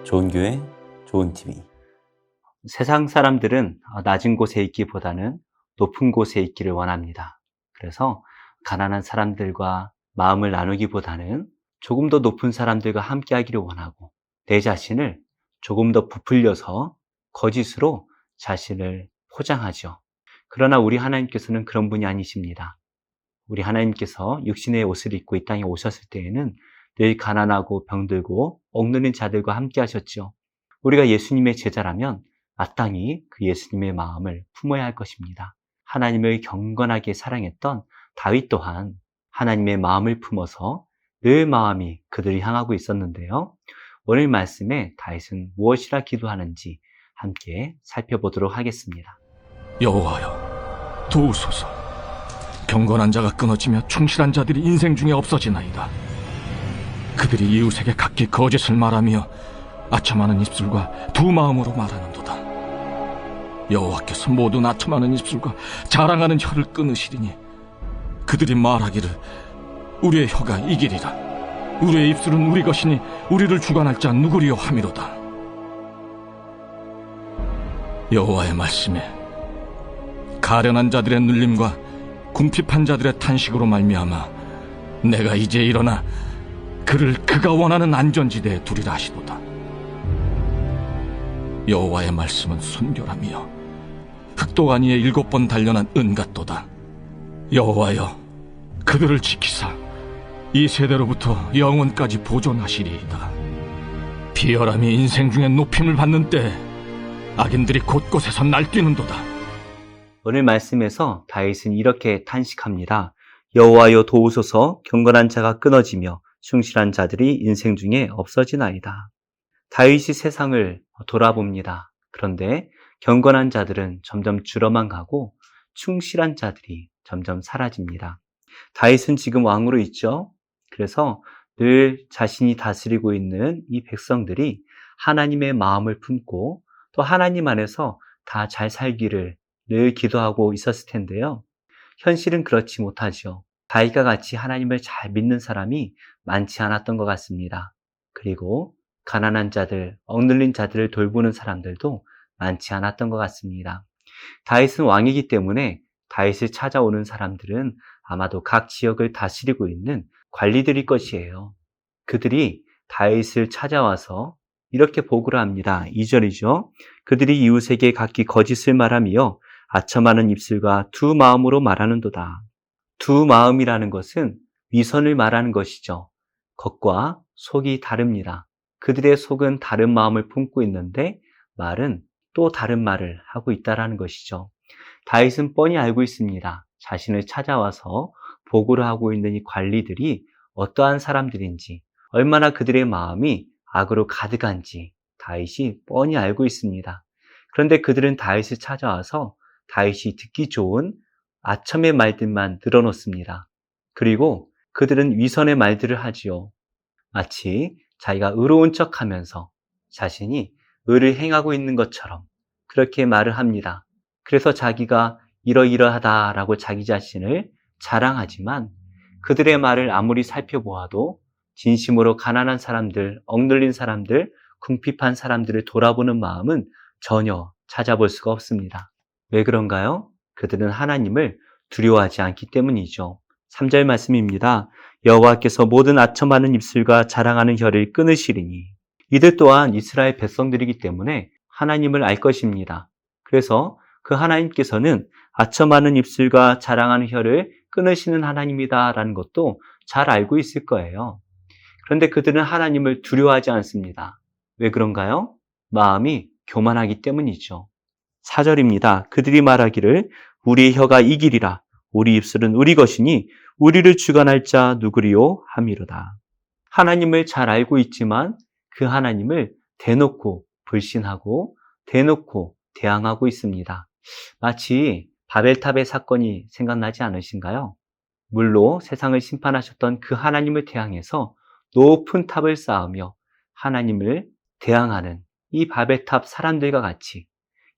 좋은 교회, 좋은 TV. 세상 사람들은 낮은 곳에 있기보다는 높은 곳에 있기를 원합니다. 그래서 가난한 사람들과 마음을 나누기보다는 조금 더 높은 사람들과 함께 하기를 원하고, 내 자신을 조금 더 부풀려서 거짓으로 자신을 포장하죠. 그러나 우리 하나님께서는 그런 분이 아니십니다. 우리 하나님께서 육신의 옷을 입고 이 땅에 오셨을 때에는 늘 가난하고 병들고 억누른 자들과 함께 하셨죠. 우리가 예수님의 제자라면 마땅히 그 예수님의 마음을 품어야 할 것입니다. 하나님을 경건하게 사랑했던 다윗 또한 하나님의 마음을 품어서 늘 마음이 그들을 향하고 있었는데요. 오늘 말씀에 다윗은 무엇이라 기도하는지 함께 살펴보도록 하겠습니다. 여호와여, 도우소서. 경건한 자가 끊어지며 충실한 자들이 인생 중에 없어지나이다. 그들이 이웃에게 각기 거짓을 말하며 아첨하는 입술과 두 마음으로 말하는도다. 여호와께서 모든 아첨하는 입술과 자랑하는 혀를 끊으시리니 그들이 말하기를 우리의 혀가 이기리라. 우리의 입술은 우리 것이니 우리를 주관할 자 누구리요 함이로다. 여호와의 말씀에 가련한 자들의 눌림과 궁핍한 자들의 탄식으로 말미암아 내가 이제 일어나 그를 그가 원하는 안전지대에 두리라 하시도다. 여호와의 말씀은 순결하며 흑도가니에 7번 단련한 은 같도다. 여호와여, 그들을 지키사 이 세대로부터 영원까지 보존하시리이다. 비열함이 인생 중에 높임을 받는 때 악인들이 곳곳에서 날뛰는도다. 오늘 말씀에서 다윗은 이렇게 탄식합니다. 여호와여, 도우소서. 경건한 자가 끊어지며 충실한 자들이 인생 중에 없어지나이다. 다윗이 세상을 돌아봅니다. 그런데 경건한 자들은 점점 줄어만 가고 충실한 자들이 점점 사라집니다. 다윗은 지금 왕으로 있죠. 그래서 늘 자신이 다스리고 있는 이 백성들이 하나님의 마음을 품고 또 하나님 안에서 다 잘 살기를 늘 기도하고 있었을 텐데요. 현실은 그렇지 못하죠. 다윗과 같이 하나님을 잘 믿는 사람이 많지 않았던 것 같습니다. 그리고 가난한 자들, 억눌린 자들을 돌보는 사람들도 많지 않았던 것 같습니다. 다윗은 왕이기 때문에 다윗을 찾아오는 사람들은 아마도 각 지역을 다스리고 있는 관리들일 것이에요. 그들이 다윗을 찾아와서 이렇게 보고를 합니다. 2절이죠. 그들이 이웃에게 각기 거짓을 말하며 아첨하는 입술과 두 마음으로 말하는도다. 두 마음이라는 것은 위선을 말하는 것이죠. 겉과 속이 다릅니다. 그들의 속은 다른 마음을 품고 있는데 말은 또 다른 말을 하고 있다는 것이죠. 다윗은 뻔히 알고 있습니다. 자신을 찾아와서 보고를 하고 있는 이 관리들이 어떠한 사람들인지, 얼마나 그들의 마음이 악으로 가득한지 다윗이 뻔히 알고 있습니다. 그런데 그들은 다윗을 찾아와서 다윗이 듣기 좋은 아첨의 말들만 늘어놓습니다. 그리고 그들은 위선의 말들을 하지요. 마치 자기가 의로운 척하면서 자신이 의를 행하고 있는 것처럼 그렇게 말을 합니다. 그래서 자기가 이러이러하다라고 자기 자신을 자랑하지만 그들의 말을 아무리 살펴보아도 진심으로 가난한 사람들, 억눌린 사람들, 궁핍한 사람들을 돌아보는 마음은 전혀 찾아볼 수가 없습니다. 왜 그런가요? 그들은 하나님을 두려워하지 않기 때문이죠. 3절 말씀입니다. 여호와께서 모든 아첨하는 입술과 자랑하는 혀를 끊으시리니. 이들 또한 이스라엘 백성들이기 때문에 하나님을 알 것입니다. 그래서 그 하나님께서는 아첨하는 입술과 자랑하는 혀를 끊으시는 하나님이다라는 것도 잘 알고 있을 거예요. 그런데 그들은 하나님을 두려워하지 않습니다. 왜 그런가요? 마음이 교만하기 때문이죠. 4절입니다. 그들이 말하기를 우리의 혀가 이기리라. 우리 입술은 우리 것이니 우리를 주관할 자 누구리요 함이로다. 하나님을 잘 알고 있지만 그 하나님을 대놓고 불신하고 대놓고 대항하고 있습니다. 마치 바벨탑의 사건이 생각나지 않으신가요? 물로 세상을 심판하셨던 그 하나님을 대항해서 높은 탑을 쌓으며 하나님을 대항하는 이 바벨탑 사람들과 같이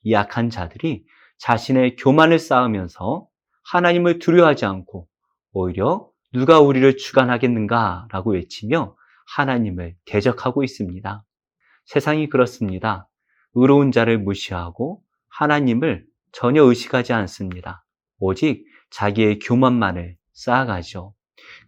이 약한 자들이 자신의 교만을 쌓으면서 하나님을 두려워하지 않고 오히려 누가 우리를 주관하겠는가 라고 외치며 하나님을 대적하고 있습니다. 세상이 그렇습니다. 의로운 자를 무시하고 하나님을 전혀 의식하지 않습니다. 오직 자기의 교만만을 쌓아가죠.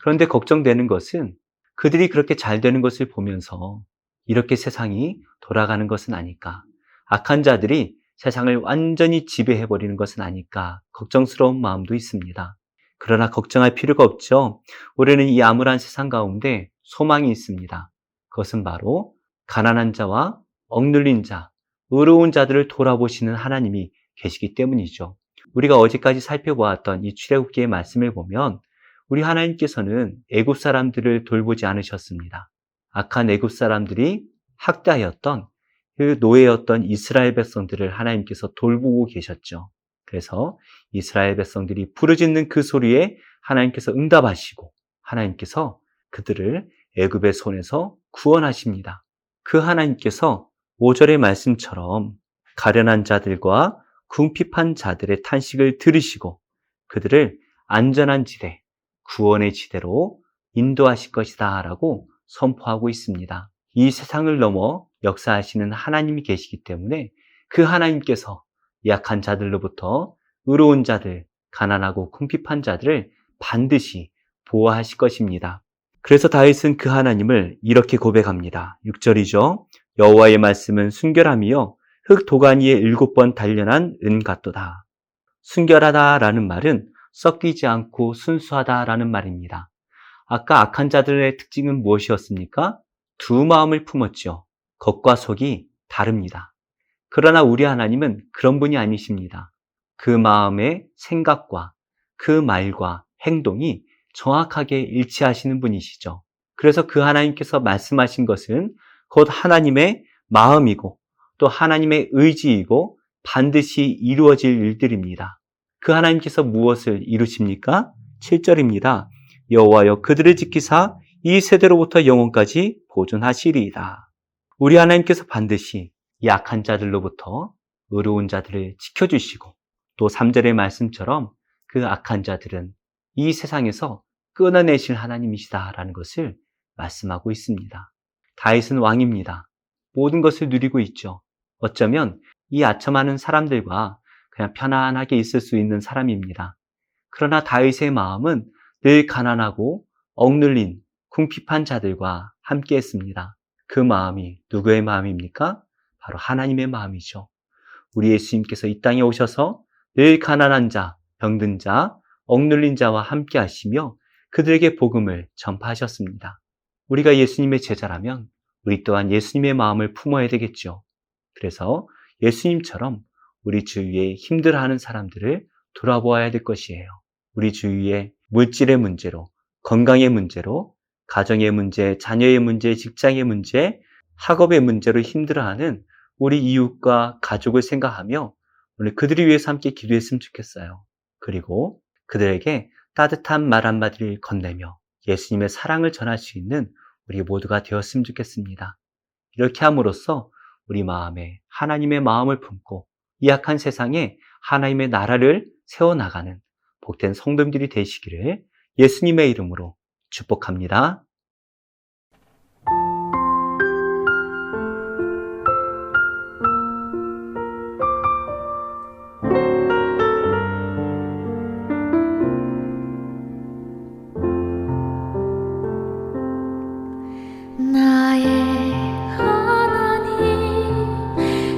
그런데 걱정되는 것은 그들이 그렇게 잘 되는 것을 보면서 이렇게 세상이 돌아가는 것은 아닐까, 악한 자들이 세상을 완전히 지배해버리는 것은 아닐까 걱정스러운 마음도 있습니다. 그러나 걱정할 필요가 없죠. 우리는 이 암울한 세상 가운데 소망이 있습니다. 그것은 바로 가난한 자와 억눌린 자, 의로운 자들을 돌아보시는 하나님이 계시기 때문이죠. 우리가 어제까지 살펴보았던 이 출애굽기의 말씀을 보면 우리 하나님께서는 애굽 사람들을 돌보지 않으셨습니다. 악한 애굽 사람들이 학대하였던 그 노예였던 이스라엘 백성들을 하나님께서 돌보고 계셨죠. 그래서 이스라엘 백성들이 부르짖는 그 소리에 하나님께서 응답하시고 하나님께서 그들을 애굽의 손에서 구원하십니다. 그 하나님께서 5절의 말씀처럼 가련한 자들과 궁핍한 자들의 탄식을 들으시고 그들을 안전한 지대, 구원의 지대로 인도하실 것이다 라고 선포하고 있습니다. 이 세상을 넘어 역사하시는 하나님이 계시기 때문에 그 하나님께서 약한 자들로부터 의로운 자들, 가난하고 궁핍한 자들을 반드시 보호하실 것입니다. 그래서 다윗은 그 하나님을 이렇게 고백합니다. 6절이죠. 여호와의 말씀은 순결함이요 흙 도가니에 7번 단련한 은 같도다. 순결하다라는 말은 썩이지 않고 순수하다라는 말입니다. 아까 악한 자들의 특징은 무엇이었습니까? 두 마음을 품었죠. 겉과 속이 다릅니다. 그러나 우리 하나님은 그런 분이 아니십니다. 그 마음의 생각과 그 말과 행동이 정확하게 일치하시는 분이시죠. 그래서 그 하나님께서 말씀하신 것은 곧 하나님의 마음이고 또 하나님의 의지이고 반드시 이루어질 일들입니다. 그 하나님께서 무엇을 이루십니까? 7절입니다. 여호와여 그들을 지키사 이 세대로부터 영원까지 보존하시리이다. 우리 하나님께서 반드시 약한 자들로부터 의로운 자들을 지켜주시고 또 3절의 말씀처럼 그 악한 자들은 이 세상에서 끊어내실 하나님이시다라는 것을 말씀하고 있습니다. 다윗은 왕입니다. 모든 것을 누리고 있죠. 어쩌면 이 아첨하는 사람들과 그냥 편안하게 있을 수 있는 사람입니다. 그러나 다윗의 마음은 늘 가난하고 억눌린 궁핍한 자들과 함께 했습니다. 그 마음이 누구의 마음입니까? 바로 하나님의 마음이죠. 우리 예수님께서 이 땅에 오셔서 늘 가난한 자, 병든 자, 억눌린 자와 함께 하시며 그들에게 복음을 전파하셨습니다. 우리가 예수님의 제자라면 우리 또한 예수님의 마음을 품어야 되겠죠. 그래서 예수님처럼 우리 주위에 힘들어하는 사람들을 돌아보아야 될 것이에요. 우리 주위에 물질의 문제로, 건강의 문제로, 가정의 문제, 자녀의 문제, 직장의 문제, 학업의 문제로 힘들어하는 우리 이웃과 가족을 생각하며 오늘 그들을 위해서 함께 기도했으면 좋겠어요. 그리고 그들에게 따뜻한 말 한마디를 건네며 예수님의 사랑을 전할 수 있는 우리 모두가 되었으면 좋겠습니다. 이렇게 함으로써 우리 마음에 하나님의 마음을 품고 이 악한 세상에 하나님의 나라를 세워나가는 복된 성도들이 되시기를 예수님의 이름으로 축복합니다. 나의 하나님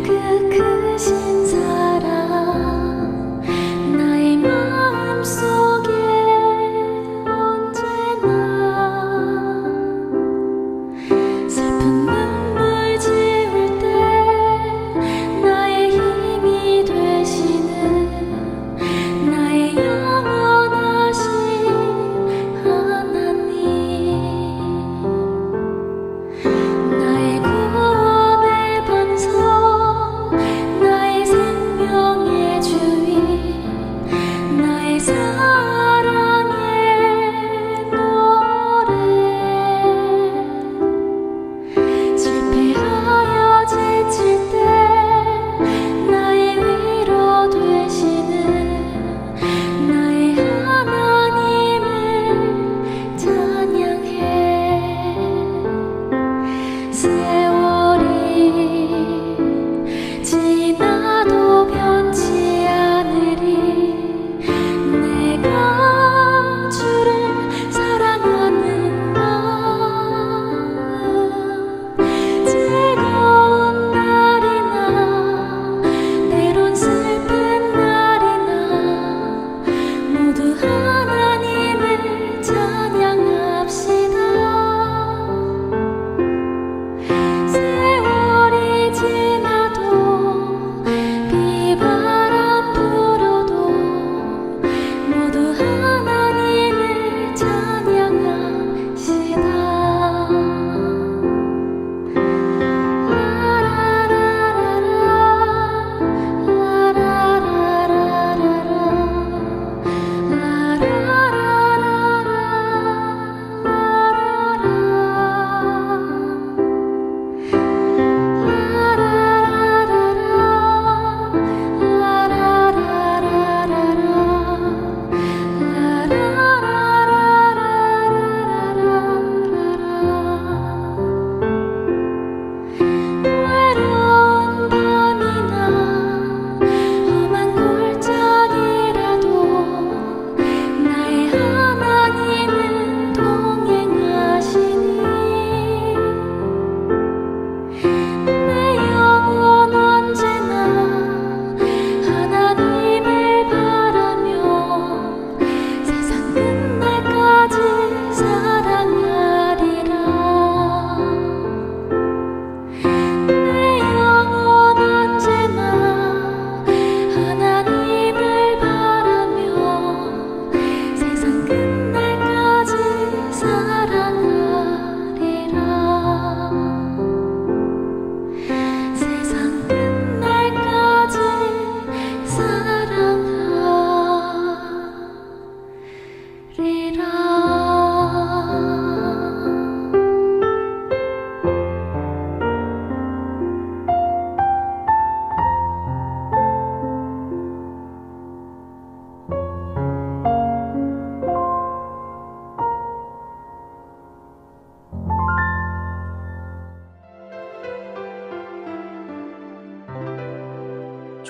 그 크신 사랑 나의 마음속에 언제나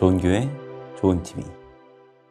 좋은 교회, 좋은 TV.